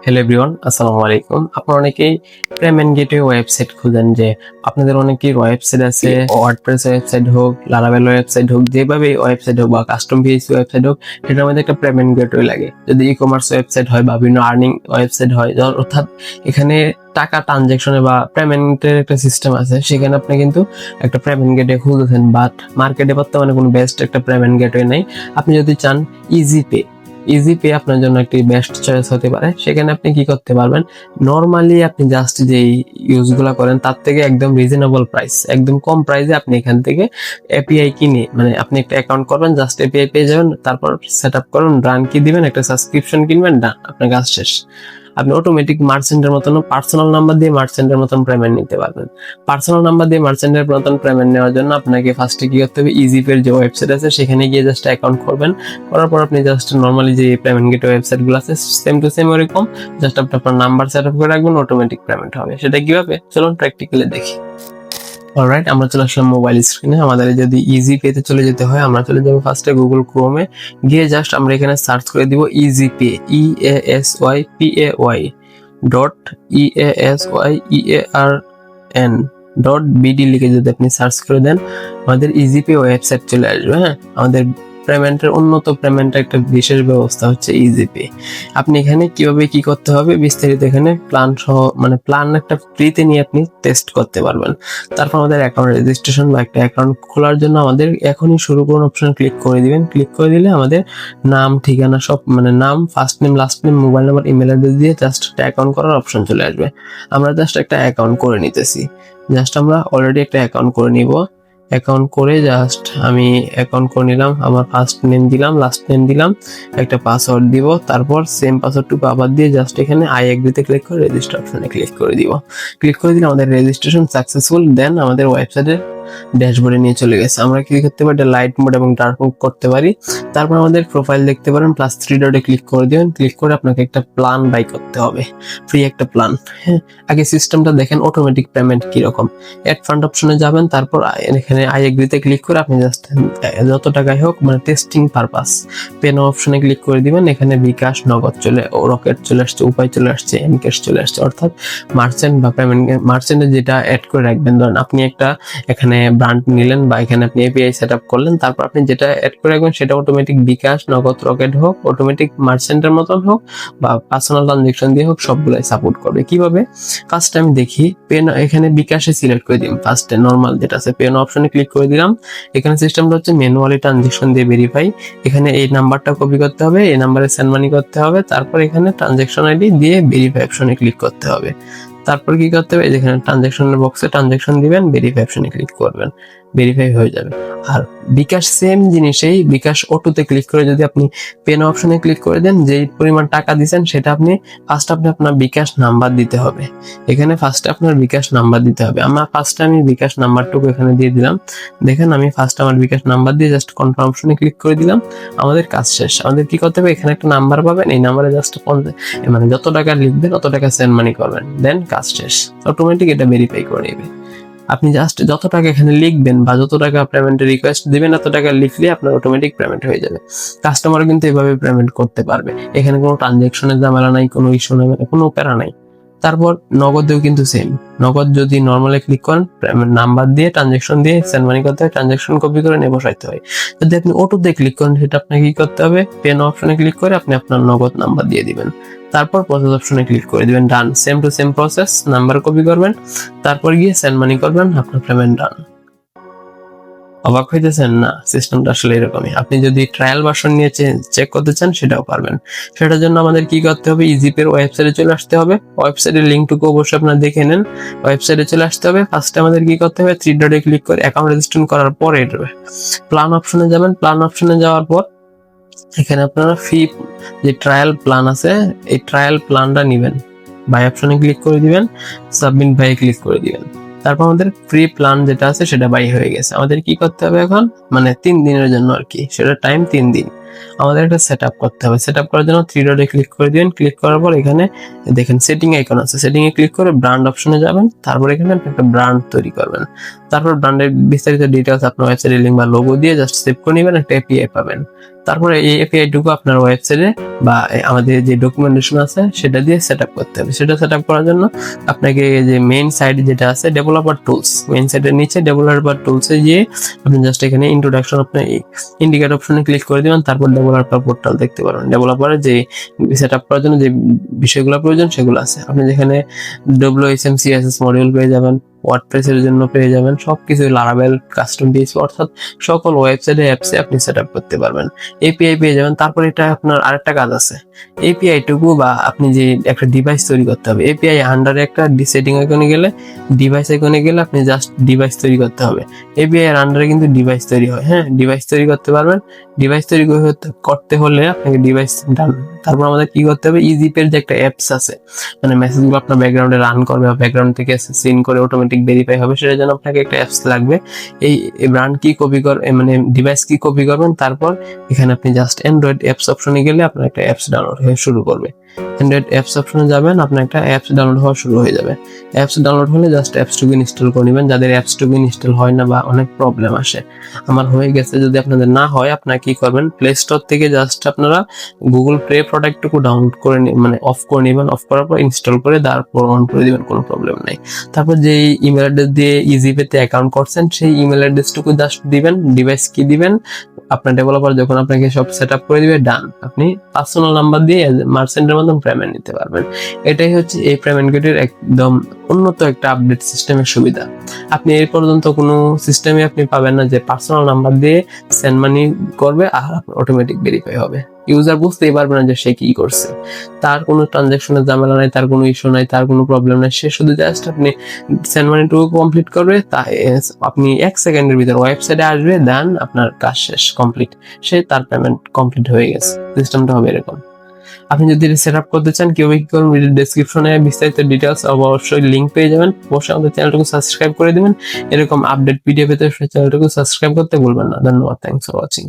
Hello everyone, আসসালামু আলাইকুম। আপনারা অনেকেই পেমেন্ট গেটওয়ে ওয়েবসাইট খুঁজেন, যে আপনাদের অনেকের ওয়েবসাইট আছে, ওয়ার্ডপ্রেস ওয়েবসাইট হোক, লারাভেল ওয়েবসাইট হোক, যেভাবে ওয়েবসাইট হোক বা কাস্টম ভিএসি ওয়েবসাইট হোক, সেটার মধ্যে একটা পেমেন্ট গেটওয়ে লাগে। যদি ই কমার্স ওয়েবসাইট হয় বা বিভিন্ন আর্নিং ওয়েবসাইট হয়, অর্থাৎ এখানে টাকা ট্রানজ্যাকশনে বা পেমেন্টের একটা সিস্টেম আছে, সেখানে আপনি কিন্তু একটা পেমেন্ট গেটওয়ে খুঁজেছেন, বাট মার্কেটে বর্তমানে কোনো বেস্ট একটা পেমেন্ট গেটওয়ে নেই। আপনি যদি চান ইজি পে আপনার জন্য একটি বেস্ট চয়েস হতে পারে। সেখানে আপনি কি করতে পারবেন, নরমালি আপনি জাস্ট যেই ইউজগুলো করেন তার থেকে একদম রিজনেবল প্রাইস, একদম কম প্রাইসে আপনি এখান থেকে এপিআই কিনে, মানে আপনি একটা অ্যাকাউন্ট করবেন, জাস্ট এপিআই পেয়ে যাবেন, তারপর সেট আপ করুন, রান কি দিবেন, একটা সাবস্ক্রিপশন কিনবেন, ডান, আপনার কাজ শেষ। আপনি অটোমেটিক মার্চেন্টের মতন পার্সোনাল নাম্বার দিয়ে মার্চেন্টের মতন পেমেন্ট নিতে পারবেন। পার্সোনাল নাম্বার দিয়ে মার্চেন্টের মতন পেমেন্ট নেওয়ার জন্য আপনাকে ফার্স্টে কি করতে হবে, ইজিপের যে ওয়েবসাইট আছে সেখানে গিয়ে জাস্ট অ্যাকাউন্ট করবেন। করার পর আপনি জাস্ট নর্মালি যে পেমেন্ট গেট ওয়েবসাইটগুলো আছে সেম টু সেম ওরকম, জাস্ট আপনি আপনার নাম্বার সেট আপ করে রাখবেন, অটোমেটিক পেমেন্ট হবে। সেটা কিভাবে, চলুন প্র্যাকটিক্যালি দেখি। অলরাইট, আমরা চলে আসলাম মোবাইল স্ক্রিনে। আমাদের যদি ইজি পেতে চলে যেতে হয়, আমরা চলে যাবো ফার্স্টে গুগল ক্রোমে গিয়ে জাস্ট আমরা এখানে সার্চ করে দিব easy pay, EASYPAY .EASYEARN .BD লিখে যদি আপনি সার্চ করে দেন, আমাদের ইজিপে ওয়েবসাইট চলে আসবে। হ্যাঁ, আমাদের পেমেন্টের উন্নত পেমেন্টের একটা বিশেষ ব্যবস্থা হচ্ছে ইজিপে। আপনি এখানে কিভাবে কি করতে হবে বিস্তারিত এখানে প্ল্যান সহ, মানে প্ল্যান একটা ফ্রিতে নিয়ে আপনি টেস্ট করতে পারবেন। তারপর আমাদের অ্যাকাউন্ট রেজিস্ট্রেশন বা একটা অ্যাকাউন্ট খোলার জন্য আমাদের এখনই শুরু করুন অপশন ক্লিক করে দিবেন। ক্লিক করে দিলে আমাদের নাম, ঠিকানা সব, মানে নাম, first name, last name, mobile number, email address দিয়ে জাস্ট একটা অ্যাকাউন্ট করার অপশন চলে আসবে। আমরা জাস্ট একটা অ্যাকাউন্ট করে নিতেছি। জাস্ট আমরা অলরেডি একটা অ্যাকাউন্ট করে নিব। অ্যাকাউন্ট করে জাস্ট আমি অ্যাকাউন্ট করে নিলাম, আমার ফার্স্ট নেম দিলাম, লাস্ট নেম দিলাম, একটা পাসওয়ার্ড দিব, তারপর সেম পাসওয়ার্ডটুকু আবার দিয়ে জাস্ট এখানে আই এগ্রিতে ক্লিক করে রেজিস্টার অপশনে ক্লিক করে দিব। ক্লিক করে দিলে আমাদের রেজিস্ট্রেশন সাকসেসফুল। দেন আমাদের ওয়েবসাইটের ড্যাশবোর্ডে নিয়ে চলে গেছে। আমরা কি করতে পারি, লাইট মোড এবং ডার্ক মোড করতে পারি। তারপর আমাদের প্রোফাইল দেখতে পারেন, প্লাস 3 ডটে ক্লিক করে দিবেন। ক্লিক করে আপনাকে একটা প্ল্যান বাই করতে হবে, ফ্রি একটা প্ল্যান। হ্যাঁ, আগে সিস্টেমটা দেখেন অটোমেটিক পেমেন্ট কিরকম। অ্যাড ফান্ড অপশনে যাবেন, তারপর এখানে আই এগ্রিতে ক্লিক করে আপনি জাস্ট যত টাকাই হোক, মানে টেস্টিং পারপাস, পে নাও অপশনে ক্লিক করে দিবেন। এখানে বিকাশ, নগদ চলে, রকেট চলে আসছে, উপায় চলে আসছে, এমক্যাশ চলে আসছে, অর্থাৎ মার্চেন্ট বা পেমেন্ট মার্চেন্টে যেটা অ্যাড করে রাখবেন। ধরেন আপনি একটা এখানে ব্র্যান্ড নিলেন বা এখানে আপনি এপিআই সেট আপ করলেন, তারপর আপনি যেটা অ্যাড করে রাখবেন সেটা অটোমেটিক বিকাশ, নগদ, রকেট হোক, অটোমেটিক মার্চেন্টের মতন হোক বা পার্সোনাল ট্রানজেকশন দিয়ে হোক, সবগুলাই সাপোর্ট করবে। কিভাবে, ফার্স্ট আমি দেখি পেন, এখানে বিকাশে সিলেক্ট করে দিলাম, ফার্স্টে নর্মাল যেটা আছে পেন অপশনে ক্লিক করে দিলাম। এখানে সিস্টেমটা হচ্ছে ম্যানুয়ালি ট্রানজেকশন দিয়ে ভেরিফাই। এখানে এই নাম্বারটা কপি করতে হবে, এই নাম্বারে সেন্ড মানি করতে হবে, তারপর এখানে ট্রানজেকশন আইডি দিয়ে ভেরিফাই অপশনে ক্লিক করতে হবে। তারপর কি করতে হবে, যেখানে ট্রানজেকশনের বক্সে ট্রানজেকশন দিবেন, ভেরিফাই অপশনে ক্লিক করবেন, ভেরিফাই হয়ে যাবে। আর বিকাশ সেম জিনিসেই বিকাশ অটোতে ক্লিক করে যদি আপনি পেন অপশনে ক্লিক করে দেন, যেই পরিমাণ টাকা দিচ্ছেন সেটা আপনি আপনার বিকাশ নাম্বার দিতে হবে। এখানে ফার্স্টে আপনার বিকাশ নাম্বার দিতে হবে। আমি বিকাশ নাম্বারটুকু এখানে দিয়ে দিলাম। দেখেন আমি আমার বিকাশ নাম্বার দিয়ে জাস্ট কনফার্ম অপশনে ক্লিক করে দিলাম। আমাদের কাজ শেষ। আমাদের কি করতে হবে, এখানে একটা নাম্বার পাবেন, এই নাম্বারে জাস্ট মানে যত টাকা লিখবেন অত টাকা সেন্ড মানি করবেন, দেন কাজ শেষ। অটোমেটিক এটা ভেরিফাই করে নেবে। আপনি জাস্ট যত টাকা এখানে লিখবেন বা যত টাকা পেমেন্টের রিকোয়েস্ট দিবেন, এত টাকা লিখলে আপনার অটোমেটিক পেমেন্ট হয়ে যাবে। কাস্টমার কিন্তু এভাবে পেমেন্ট করতে পারবে। এখানে কোনো ট্রানজেকশনের ঝামেলা নাই, কোনো ইস্যু নাই, কোনো প্যারা নাই। তারপর নগদেও কিন্তু সেম। নগদ যদি নর্মালি ক্লিক করেন, নাম্বার দিয়ে ট্রানজেকশন দিয়ে সেন্ড মানি করতে হয়, ট্রানজেকশন কপি করে নিয়ে বসাইতে হয়। যদি আপনি অটোতে ক্লিক করেন, সেটা আপনাকে কি করতে হবে, পেন অপশনে ক্লিক করে আপনি আপনার নগদ নাম্বার দিয়ে দিবেন। তারপর প্রসেস অপশনে ক্লিক করে দিবেন, done, same to same process, number copy করবেন, তারপর গিয়ে সেন্ড মানি করবেন, আপনার পেমেন্ট ডান। অবাক হইতেছেন না? সিস্টেমটা আসলে এরকমই। আপনি যদি ট্রায়াল ভার্সন নিয়ে চেক করতে চান সেটাও পারবেন। সেটার জন্য আমাদের কি করতে হবে, ইজিপের ওয়েবসাইটে চলে আসতে হবে। ওয়েবসাইটের লিঙ্কটুকু অবশ্যই আপনারা দেখে নেন। ওয়েবসাইটে চলে আসতে হবে। ফার্স্টে আমাদের কি করতে হবে, 3 ডটে ক্লিক করে অ্যাকাউন্ট রেজিস্ট্রেশন করার পরে প্ল্যান অপশনে যাবেন। প্ল্যান অপশনে যাওয়ার পর এখানে আপনারা ফ্রি যে ট্রায়াল প্ল্যান আছে, এই ট্রায়াল প্ল্যানটা নেবেন। বাই অপশনে ক্লিক করে দিবেন, সাবমিট বাই ক্লিক করে দিবেন। তারপর আমাদের ফ্রি প্ল্যান যেটা আছে সেটা বাই হয়ে গেছে। আমাদের কি করতে হবে এখন, মানে 3 দিনের জন্য আর কি, সেটা টাইম 3 দিন। আমাদের একটা সেট আপ করতে হবে। সেট আপ করার জন্য 3 ডটে ক্লিক করে দিবেন। ক্লিক করার পর এখানে দেখেন সেটিং আইকন আছে, সেটিং এ ক্লিক করে ব্র্যান্ড অপশনে যাবেন। তারপর এখানে আপনি একটা ব্র্যান্ড তৈরি করবেন। তারপর ব্র্যান্ডের বিস্তারিত ডিটেলস আপনার ওয়েবসাইটে লিঙ্ক বা লোগো দিয়ে জাস্ট সেভ করে নেবেন, একটা এপিআই পাবেন। তারপরে এই এপিআই টুকু আপনার ওয়েবসাইটে বা আমাদের যে ডকুমেন্টেশন আছে সেটা দিয়ে সেট আপ করতে হবে। সেটা সেট আপ করার জন্য আপনাকে যে মেইন সাইট যেটা আছে ডেভেলপার টুলস, মেইন সাইটের নিচে ডেভেলপার টুলসে গিয়ে আপনি জাস্ট এখানে ইন্ট্রোডাকশন আপনার ইন্ডিকেট অপশনে ক্লিক করে দিবেন। তারপর ডেভেলপার পোর্টাল দেখতে পারবেন। ডেভেলপারের যে সেট আপ করার জন্য যে বিষয়গুলো প্রয়োজন সেগুলো আছে। আপনি যেখানে WSM CSS মডিউল পেয়ে যাবেন, ওয়ার্ডপ্রেসের জন্য পেয়ে যাবেন, সবকিছু লারাভেল কাস্টম পিএইচপি অর্থাৎ সকল ওয়েবসাইটে অ্যাপসে আপনি সেট আপ করতে পারবেন। এপিআই পেয়ে যাবেন। তারপর এটা আপনার আরেকটা কাজ আছে, এপিআই টুকু বা আপনি যে একটা ডিভাইস তৈরি করতে হবে। এপিআই আন্ডারে একটা সেটিং আইকনে গেলে, ডিভাইস আইকনে গেলে আপনি জাস্ট ডিভাইস তৈরি করতে হবে। এপিআই এর আন্ডারে কিন্তু ডিভাইস তৈরি হয়, হ্যাঁ, ডিভাইস তৈরি করতে পারবেন। ডিভাইস তৈরি করতে হলে আপনাকে ডিভাইস ডান। তারপর আমাদের কি করতে হবে, ইজিপের যে একটা অ্যাপস আছে, মানে মেসেজগুলো আপনার ব্যাকগ্রাউন্ডে রান করবে বা ব্যাকগ্রাউন্ড থেকে সিন করে অটোমেটিক ভেরিফাই হবে, সেটার জন্য আপনাকে একটা অ্যাপস লাগবে। এই ব্র্যান্ড কি কপি মানে ডিভাইস কি কপি করবেন, তারপর এখানে আপনি জাস্ট অ্যান্ড্রয়েড অ্যাপস অপশনে গেলে আপনার একটা অ্যাপস ডাউনলোড হয়ে শুরু করবে। অ্যান্ড্রয়েড অ্যাপস অপশনে যাবেন, আপনার একটা অ্যাপস ডাউনলোড হওয়া শুরু হয়ে যাবে। অ্যাপস ডাউনলোড হলে জাস্ট অ্যাপসটুকু ইনস্টল করে নেবেন। যাদের অ্যাপসটুকু ইনস্টল হয় না বা অনেক প্রবলেম আসে, আমার হয়ে গেছে, যদি আপনাদের না হয় আপনারা কি করবেন, প্লে স্টোর থেকে জাস্ট আপনারা গুগল প্লে প্রোডাক্টটুকু ডাউনলোড করে মানে অফ করে নেবেন। অফ করার পর ইনস্টল করে তারপর অন করে দিবেন, কোনো প্রবলেম নাই। তারপর যে ইমেল অ্যাড্রেস দিয়ে ইজিপেতে অ্যাকাউন্ট করছেন সেই ইমেল অ্যাড্রেসটুকু জাস্ট দিবেন, ডিভাইস কি দিবেন, আপনার ডেভেলপার যখন আপনাকে সব সেট আপ করে দিবে, ডান, আপনি পার্সোনাল নাম্বার দিয়ে মার্চেন্টের মতন পেমেন্ট নিতে পারবেন। এটাই হচ্ছে এই পেমেন্ট গেটের একদম উন্নত একটা আপডেট সিস্টেমের সুবিধা। আপনি এই পর্যন্ত কোনো সিস্টেমে আপনি পাবেন না যে পার্সোনাল নাম্বার দিয়ে সেন্ড মানি করবে আর অটোমেটিক ভেরিফাই হবে। ইউজার বুঝতেই পারবে না যে সে কি করছে, তার কোনো ট্রানজাকশনের ঝামেলা নাই, তার কোনো ইস্যু নাই, তার কোনো প্রবলেম নাই। সে শুধু জাস্ট আপনি সেন্ড মানিটুকু কমপ্লিট করবে, তা আপনি 1 সেকেন্ডের ভিতর ওয়েবসাইটে আসবে, দেন আপনার কাজ শেষ, কমপ্লিট, সে তার পেমেন্ট কমপ্লিট হয়ে গেছে। সিস্টেমটা হবে এরকম। আপনি যদি সেট আপ করতে চান, কিভাবে কি করবেন, ভিডিও ডেসক্রিপশনে বিস্তারিত ডিটেলস অবশ্যই লিঙ্ক পেয়ে যাবেন। অবশ্যই আমাদের চ্যানেলটাকে সাবস্ক্রাইব করে দিবেন। এরকম আপডেট ভিডিও পেতে চ্যানেলটাকে সাবস্ক্রাইব করতে ভুলবেন না। ধন্যবাদ, থ্যাংকস ফর ওয়াচিং।